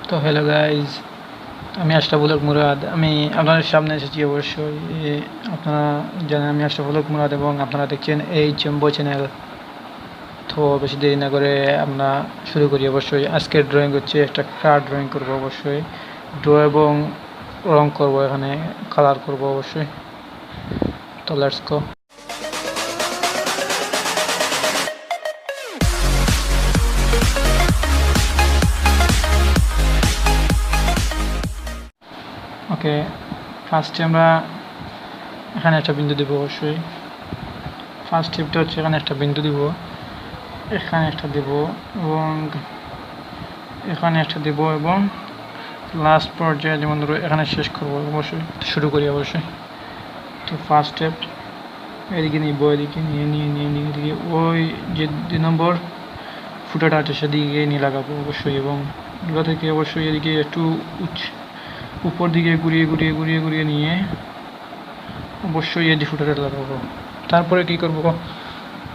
তো hello guys, আমি আশরাফুল হক মুরাদ। আমি আপনাদের সামনে এসেছি। অবশ্যই আপনারা জানেন আমি আশরাফুল হক মুরাদ এবং আপনারা দেখছেন এই চেম্বো চ্যানেল। তো বেশি দেরি না করে আমরা শুরু করি। অবশ্যই আজকের ড্রয়িং হচ্ছে একটা কার ড্রয়িং করব। অবশ্যই ড্র এবং রং করব, এখানে কালার করব অবশ্যই। তো লেটস গো। ওকে, ফার্স্টে আমরা এখানে একটা বিন্দু দেব। অবশ্যই ফার্স্ট স্টেপটা হচ্ছে এখানে একটা বিন্দু দিব, এখানে একটা দেব এবং এখানে একটা দেব এবং লাস্ট পর্যায়ে যেমন ধরো এখানে শেষ করবো। অবশ্যই শুরু করি। অবশ্যই তো ফার্স্ট স্টেপ এদিকে নিব, এদিকে নিয়ে নিয়ে নিয়ে নিয়ে এদিকে ওই যে 2 নম্বর ফুটাটা আছে সেদিকে নিয়ে লাগাবো অবশ্যই। এবং এগুলো থেকে অবশ্যই এদিকে একটু উপর দিকে ঘুরিয়ে ঘুরিয়ে ঘুরিয়ে ঘুরিয়ে নিয়ে অবশ্যই এই যে ফুটাটা লাগাবো। তারপরে কি করব,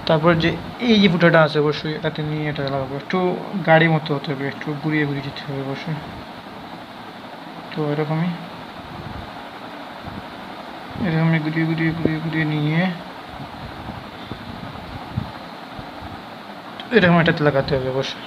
তারপরে যে এই যে ফুটাটা আছে অবশ্যই এটাতে নিয়ে এটা লাগাবো। একটু গাড়ি মতো হতে হবে, একটু ঘুরিয়ে ঘুরিয়ে যেতে হবে অবশ্যই। তো এরকমই ঘুরিয়ে ঘুরিয়ে ঘুরিয়ে ঘুরিয়ে নিয়ে এরকম এটাতে লাগাতে হবে অবশ্যই।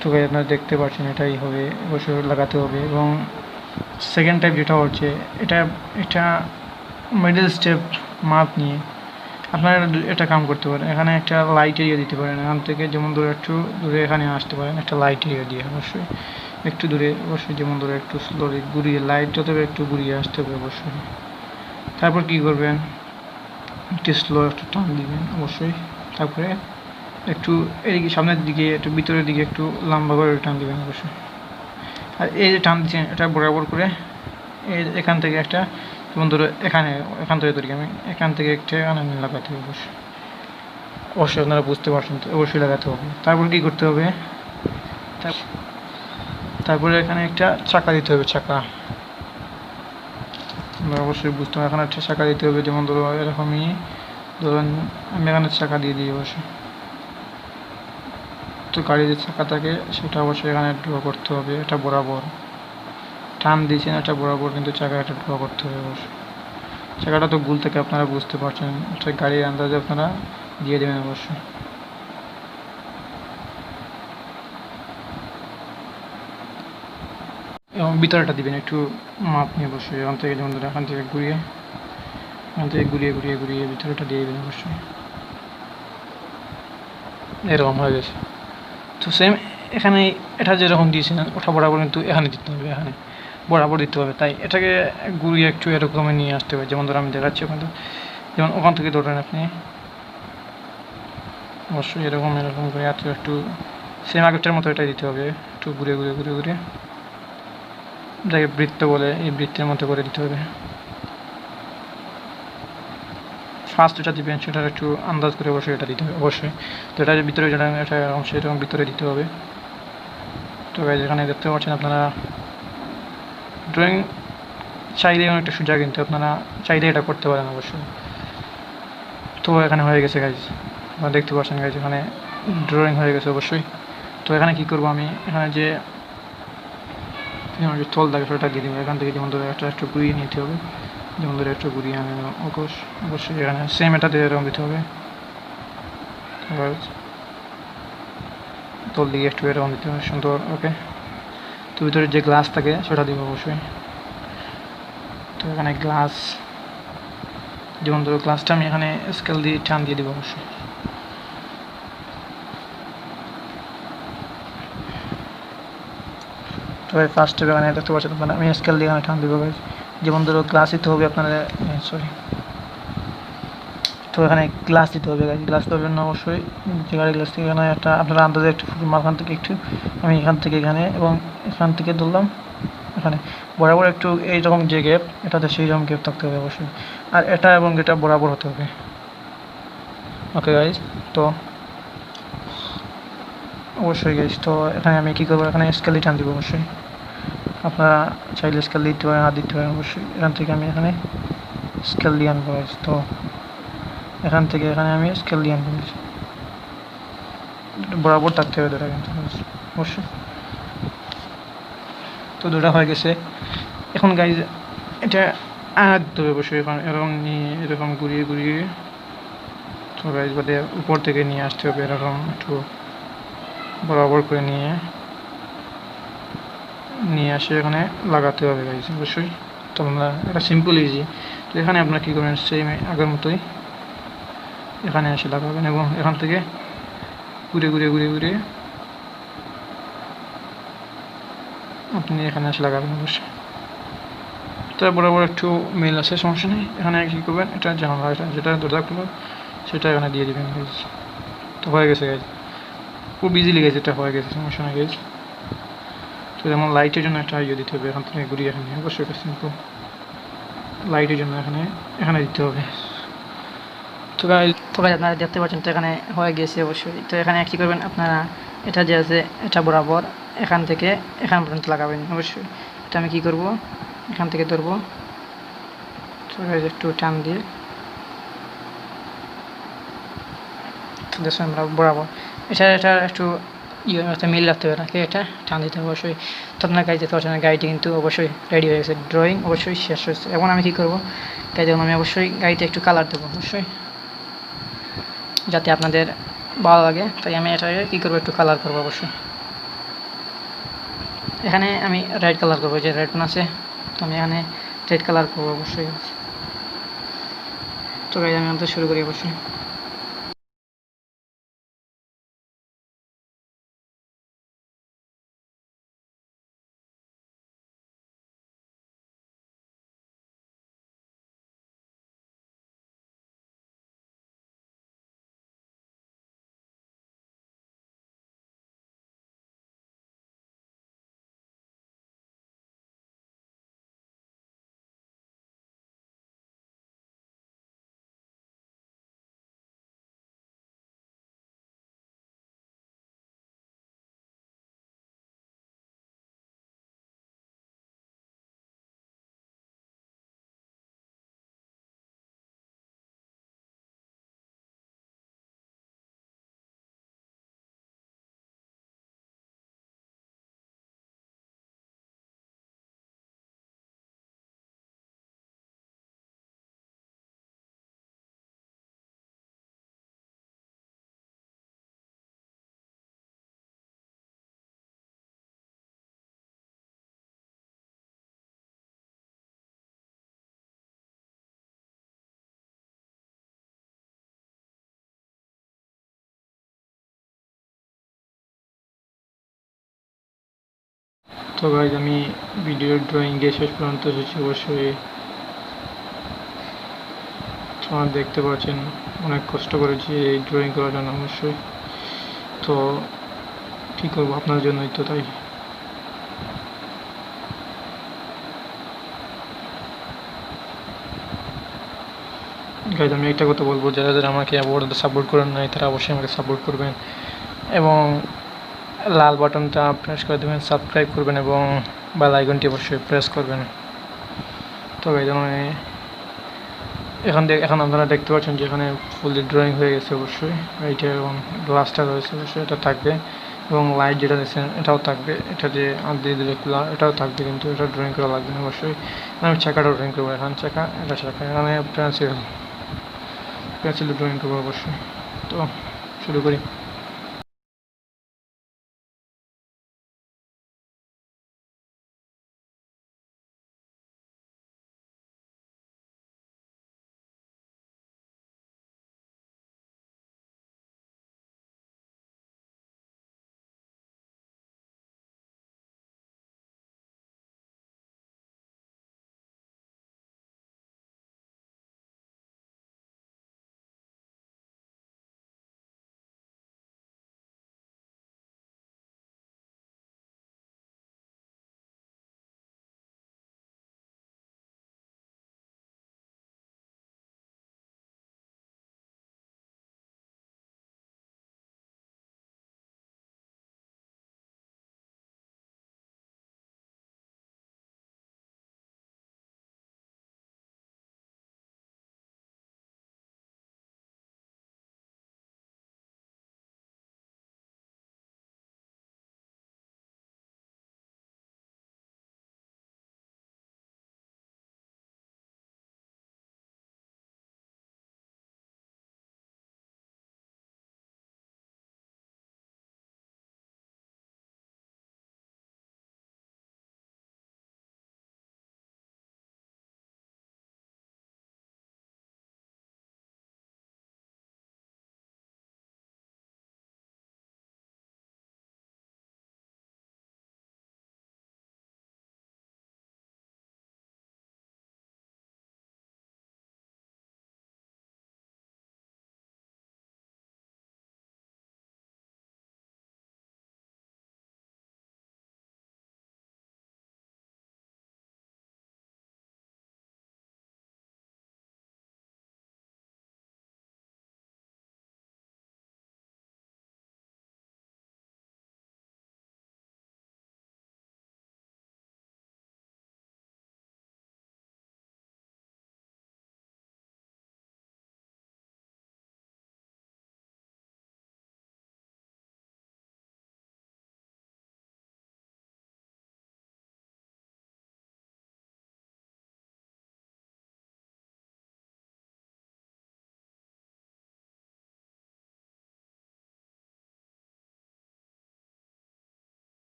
তো আপনারা দেখতে পাচ্ছেন এটাই হবে, অবশ্যই লাগাতে হবে। এবং সেকেন্ড টাইপ যেটা হচ্ছে এটা এটা মিডল স্টেপ মাপ নিয়ে আপনারা এটা কাম করতে পারেন। এখানে একটা লাইট এরিয়া দিতে পারেন, এখান থেকে যেমন ধরে একটু দূরে এখানে আসতে পারেন একটা লাইট এরিয়া দিয়ে। অবশ্যই একটু দূরে, অবশ্যই যেমন ধরে একটু স্লোলি ঘুরিয়ে লাইট যত একটু ঘুরিয়ে আসতে হবে অবশ্যই। তারপর কি করবেন, একটু স্লো একটু টান দিবেন অবশ্যই। তারপরে একটু এদিকে সামনের দিকে একটু ভিতরের দিকে একটু লম্বা করে টান দিবেন অবশ্যই। আর এই যে টান দিচ্ছেন এটা বরাবর করে এখান থেকে একটা যেমন ধরো এখান থেকে ধরি আমি, এখান থেকে একটা এখানে লাগাতে হবে অবশ্যই। অবশ্যই আপনারা বুঝতে পারছেন, তো অবশ্যই লাগাতে হবে। তারপর কী করতে হবে, তারপরে এখানে একটা চাকা দিতে হবে। চাকা আমরা অবশ্যই বুঝতে হবে, এখানে একটা চাকা দিতে হবে। যেমন ধরো এরকমই ধরুন আমি এখানে চাকা দিয়ে দিই অবশ্যই। তো গাড়ির যে চাকা থাকে সেটা অবশ্যই এখানে ড্র করতে হবে। এটা বরাবর টান দিয়েছেন, এটা বরাবর কিন্তু চাকা এটা ড্র করতে হবে অবশ্যই। চাকাটা তো ভুল থেকে আপনারা বুঝতে পারছেন, এটা গাড়ির আন্দাজে আপনারা দিয়ে দেবেন অবশ্যই। এবং ভিতরেটা দিবেন একটু মাপ নিয়ে অবশ্যই। এখান থেকে যেমন ধরো এখান থেকে ঘুরিয়ে ঘুরিয়ে ঘুরিয়ে ভিতরেটা দিয়ে দেবেন অবশ্যই। এরকম হয়ে গেছে। তো সেম এখানে এটা যেরকম দিয়েছেন ওটা বরাবর কিন্তু এখানে দিতে হবে, এখানে বরাবর দিতে হবে। তাই এটাকে ঘুরিয়ে একটু এরকমই নিয়ে আসতে হবে। যেমন ধরো আমি দেখাচ্ছি ওখান থেকে, যেমন ওখান থেকে ধরেন আপনি অবশ্যই এরকম করে এত একটু সেম আগেরটার মতো এটাই দিতে হবে। একটু ঘুরে ঘুরে ঘুরে ঘুরে যাকে বৃত্ত বলে এই বৃত্তের মতো করে দিতে হবে। ফার্স্ট যেটা দিবেন সেটার একটু আন্দাজ করে অবশ্যই এটা দিতে হবে অবশ্যই। তো এটার ভিতরে যেটা এটা সেরকম ভিতরে দিতে হবে। তো গাইজ এখানে দেখতে পাচ্ছেন আপনারা ড্রয়িং চাইলে অনেকটা সোজা, কিন্তু আপনারা চাইলে এটা করতে পারেন অবশ্যই। তো এখানে হয়ে গেছে গাইজ, আপনারা দেখতে পাচ্ছেন গাইজ এখানে ড্রয়িং হয়ে গেছে অবশ্যই। তো এখানে কি করব, আমি এখানে যে তল থাকে সেটা দিয়ে দেবো। এখান থেকে যেমন ধরে একটা একটু ঘুরিয়ে নিতে হবে, যেমন ধরে একটু ঘুরিয়ে আনে অবশ্যই এখানে সেম এটা দিয়ে এরকম দিতে হবে। তল দিকে একটু এরকম দিতে হবে সুন্দর। ওকে, তো ভিতরে যে গ্লাস থাকে সেটা দিব অবশ্যই। তো এখানে গ্লাস যেমন ধরো গ্লাসটা আমি এখানে স্কেল দিয়ে টান দিয়ে দেবো অবশ্যই। তো ফার্স্ট স্টেপ এখানে দেখতে পাচ্ছেন মানে আমি স্কেল দিয়ে এখানে টান দেবো। যেমন ধরো গ্লাস দিতে হবে আপনাদের, সরি, তো এখানে গ্লাস দিতে হবে। গ্লাস দেওয়ার জন্য অবশ্যই যে গাড়ি গ্লাস থেকে এখানে একটা আপনারা আন্দাজে একটু মাঝখান থেকে একটু আমি এখান থেকে এখানে এবং এখান থেকে ধরলাম এখানে বরাবর একটু এইরকম যে গ্যাপ এটাতে সেই রকম গ্যাপ থাকতে হবে অবশ্যই। আর এটা এবং এটা বরাবর হতে হবে। ওকে গাইজ, তো অবশ্যই গাইজ, তো এখানে আমি কী করবো, এখানে স্কেল দিয়ে টান দিব অবশ্যই। আপনারা চাইলে স্কেল দিতে পারেন, হাত দিতে পারেন অবশ্যই। এখান থেকে আমি এখানে স্কেল দিয়ে আনবো গাইজ। তো এখান থেকে এখানে আমি স্কেল দিয়ে আনবো, বরাবর থাকতে হবে দুটা কিন্তু অবশ্যই। তো দুটা হয়ে গেছে। এখন গাইজ এটা দিতে হবে অবশ্যই। এখন এরকম নিয়ে এরকম ঘুরিয়ে ঘুরিয়ে তো গাইজ বাদে উপর থেকে নিয়ে আসতে হবে, এরকম একটু বরাবর করে নিয়ে আসে এখানে লাগাতে হবে গাইজ অবশ্যই। তো আমরা এটা সিম্পল ইজি। তো এখানে আপনারা কী করবেন, সেম আগের মতোই এখানে এসে লাগাবেন এবং এখান থেকে ঘুরে ঘুরে ঘুরে ঘুরে আপনি এখানে এসে লাগাবেন অবশ্যই। তার বরাবর একটু মিল আছে, সমস্যা নেই। এখানে কী করবেন, এটা জানালা, এটা যেটা দরজা খুলো সেটা এখানে দিয়ে দেবেন গাইজ। তো হয়ে গেছে গাইজ, খুব ইজিলি গেছে, এটা হয়ে গেছে, সমস্যা নেই গাইজ। তো যেমন লাইটের জন্য একটা ইয়ে দিতে হবে, এখান থেকে ঘুরিয়ে এখানে, অবশ্যই এটা সিম্পল। লাইটের জন্য এখানে দিতে হবে। তো গাইজ আপনারা দেখতে পাচ্ছেন তো এখানে হয়ে গেছে অবশ্যই। তো এখানে কী করবেন আপনারা, এটা যে আছে এটা বরাবর এখান থেকে এখান পর্যন্ত লাগাবেন অবশ্যই। এটা আমি কী করব, এখান থেকে ধরবো, তো গাইজ একটু টান দিয়ে দেখুন আমরা বরাবর এটা একটু ইয়ে মিল রাখতে হবে নাকি, এটা টান দিতে হবে অবশ্যই। তো আপনার গাড়ি যেতে পারছেন, গাড়িটি কিন্তু অবশ্যই রেডি হয়ে গেছে, ড্রয়িং অবশ্যই শেষ হয়েছে। এখন আমি কী করবো, গাড়ি দেখুন আমি অবশ্যই গাড়িতে একটু কালার দেবো অবশ্যই, যাতে আপনাদের ভালো লাগে। তাই আমি এটাকে কী করবো, একটু কালার করবো অবশ্যই। এখানে আমি রেড কালার করবো, যে রেড পেন আছে, তো আমি এখানে রেড কালার করবো অবশ্যই। তো গাড়ি আমি আমাদের শুরু করি অবশ্যই। তো গাইজ আমি ভিডিও ড্রয়িংয়ে শেষ পর্যন্ত এসেছি অবশ্যই। তোমরা দেখতে পাচ্ছেন অনেক কষ্ট করেছি এই ড্রয়িং করার জন্য অবশ্যই। তো কী করবো, আপনার জন্যই তো, তাই গাইজ আমি একটা কথা বলবো, যারা যারা আমাকে আবার সাপোর্ট করেন নাই তারা অবশ্যই আমাকে সাপোর্ট করবেন এবং লাল বাটনটা প্রেস করে দেবেন, সাবস্ক্রাইব করবেন এবং বেল আইকনটি অবশ্যই প্রেস করবেন। তো গাইজ আমি এখন আপনারা দেখতে পাচ্ছেন যে এখানে ফুললি ড্রয়িং হয়ে গেছে অবশ্যই। এইটা এবং গ্লাসটা রয়েছে অবশ্যই, এটা থাকবে এবং লাইট যেটা দিচ্ছেন এটাও থাকবে, এটা যে দিয়ে দিলে খোলা এটাও থাকবে, কিন্তু এটা ড্রয়িং করা লাগবে না অবশ্যই। আমি চাকাটাও ড্রয়িং করবো, এখন চাকা এটা চাকা, এখানে পেন্সিল ড্রয়িং করবো অবশ্যই। তো শুরু করি।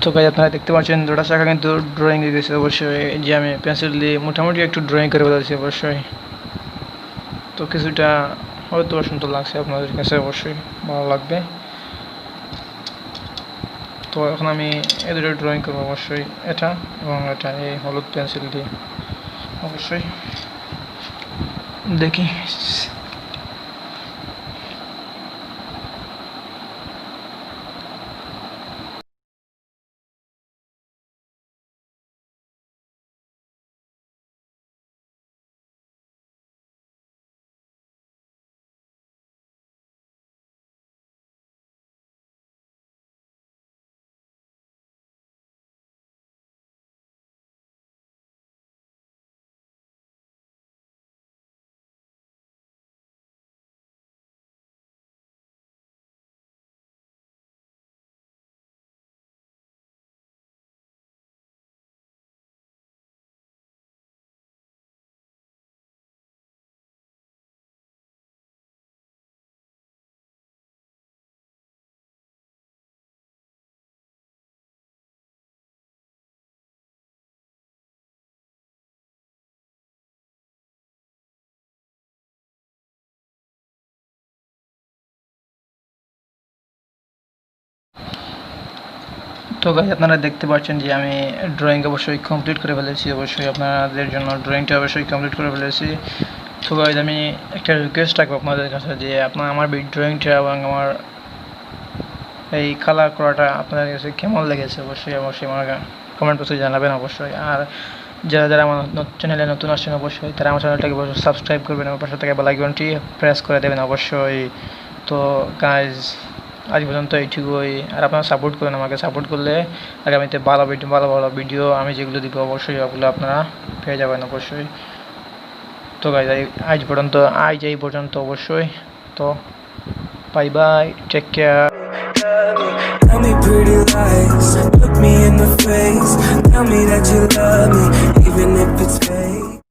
তো গাইজ আপনারা দেখতে পাচ্ছেন দুটা শাখা কিন্তু ড্রয়িং হয়ে গেছে অবশ্যই, যে আমি পেন্সিল দিয়ে মোটামুটি একটু ড্রয়িং করে ফেলেছি অবশ্যই। তো কিছুটা হয়তো সুন্দর লাগছে আপনাদের কাছে, অবশ্যই ভালো লাগবে। তো এখন আমি এই দুটো ড্রয়িং করবো অবশ্যই, এটা এবং এটা এই হলুদ পেন্সিল দিয়ে অবশ্যই। দেখি তো গাইজ আপনারা দেখতে পাচ্ছেন যে আমি ড্রয়িং অবশ্যই কমপ্লিট করে ফেলেছি, অবশ্যই আপনাদের জন্য ড্রয়িংটা অবশ্যই কমপ্লিট করে ফেলেছি। তো গাইজ আমি একটা রিকোয়েস্ট রাখবো আপনাদের কাছে, যে আপনার আমার ড্রয়িংটা এবং আমার এই কালার করাটা আপনাদের কাছে কেমন লেগেছে অবশ্যই অবশ্যই আমার কমেন্ট বক্সে জানাবেন অবশ্যই। আর যারা যারা আমার চ্যানেলে নতুন আসছেন অবশ্যই তারা আমার চ্যানেলটাকে অবশ্যই সাবস্ক্রাইব করবেন এবং পাশে থেকে বেল আইকনটি প্রেস করে দেবেন অবশ্যই। তো গাইজ আজ পর্যন্ত এইটুকুই, আর আপনারা সাপোর্ট করেন, আমাকে সাপোর্ট করলে আগামীতে ভালো ভিডিও আমি যেগুলো দিব অবশ্যই ওগুলো আপনারা পেয়ে যাবেন অবশ্যই। তো গাইজ আজ এই পর্যন্ত অবশ্যই। তো bye bye, take care. Tell me pretty lies, look me in the face. Tell me that you love me, even if it's fake.